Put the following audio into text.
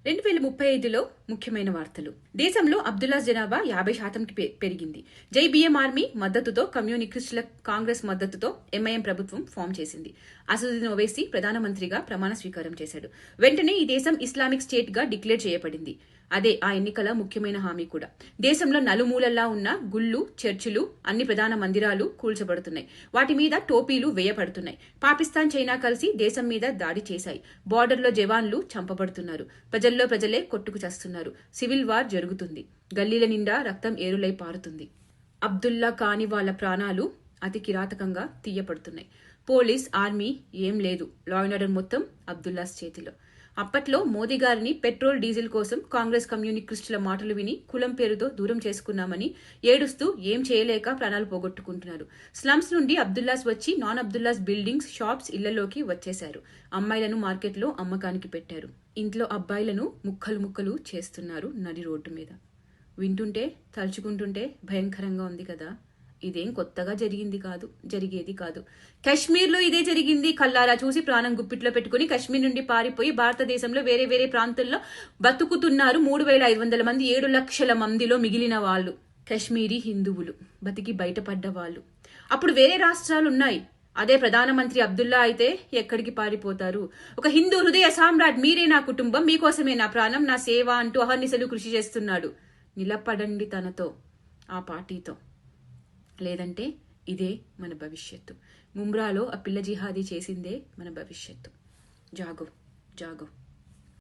2035లో ముఖ్యమైన వార్తలు. దేశంలో అబ్దుల్లాస్ జనాభా 50%కి పెరిగింది. జై బిఎం ఆర్మీ మద్దతుతో, కమ్యూనిస్టుల కాంగ్రెస్ మద్దతుతో ఎంఐఎం ప్రభుత్వం ఫామ్ చేసింది. అసదుద్దీన్ ఓవైసీ ప్రధానమంత్రిగా ప్రమాణ స్వీకారం చేశాడు. వెంటనే ఈ దేశం ఇస్లామిక్ స్టేట్ గా డిక్లేర్ చేయబడింది. అదే ఆ ఎన్నికల ముఖ్యమైన హామీ కూడా. దేశంలో నలుమూలల్లా ఉన్న గుళ్ళు, చర్చిలు, అన్ని ప్రధాన మందిరాలు కూల్చబడుతున్నాయి. వాటి మీద టోపీలు వేయబడుతున్నాయి. పాకిస్తాన్, చైనా కలిసి దేశం మీద దాడి చేశాయి. బార్డర్లో జవాన్లు చంపబడుతున్నారు. ప్రజల్లో ప్రజలే కొట్టుకు చస్తున్నారు. సివిల్ వార్ జరుగుతుంది. గల్లీల నిండా రక్తం ఏరులై పారుతుంది. అబ్దుల్లా కాని వాళ్ల ప్రాణాలు అతి కిరాతకంగా తీయపడుతున్నాయి. పోలీస్, ఆర్మీ ఏం లేదు. లా అండ్ ఆర్డర్ మొత్తం అబ్దుల్లాస్ చేతిలో. అప్పట్లో మోదీ గారిని పెట్రోల్, డీజిల్ కోసం కాంగ్రెస్ కమ్యూనిస్టుల మాటలు విని కులం పేరుతో దూరం చేసుకున్నామని ఏడుస్తూ ఏం చేయలేక ప్రాణాలు పోగొట్టుకుంటున్నారు. స్లమ్స్ నుండి అబ్దుల్లాస్ వచ్చి నాన్ అబ్దుల్లాస్ బిల్డింగ్స్, షాప్స్, ఇళ్లలోకి వచ్చేశారు. అమ్మాయిలను మార్కెట్లో అమ్మకానికి పెట్టారు. ఇంట్లో అబ్బాయిలను ముక్కలు ముక్కలు చేస్తున్నారు నడి రోడ్డు మీద. వింటుంటే, తలుచుకుంటుంటే భయంకరంగా ఉంది కదా. ఇదేం కొత్తగా జరిగేది కాదు. కశ్మీర్లో ఇదే జరిగింది. కల్లారా చూసి ప్రాణం గుప్పిట్లో పెట్టుకుని కశ్మీర్ నుండి పారిపోయి భారతదేశంలో వేరే వేరే ప్రాంతాల్లో బతుకుతున్నారు 3500 మంది. 7 లక్షల మందిలో మిగిలిన వాళ్ళు కశ్మీరీ హిందువులు, బతికి బయటపడ్డ వాళ్ళు. అప్పుడు వేరే రాష్ట్రాలున్నాయి. అదే ప్రధానమంత్రి అబ్దుల్లా అయితే ఎక్కడికి పారిపోతారు? ఒక హిందూ హృదయ సామ్రాట్, మీరే నా కుటుంబం, మీకోసమే నా ప్రాణం, నా సేవ అంటూ అహర్నిశలు కృషి చేస్తున్నాడు. నిలబడండి తనతో, ఆ పార్టీతో. లేదంటే ఇదే మన భవిష్యత్తు. ముంబ్రాలో ఆ పిల్ల జిహాదీ చేసిందే మన భవిష్యత్తు. జాగో జాగో.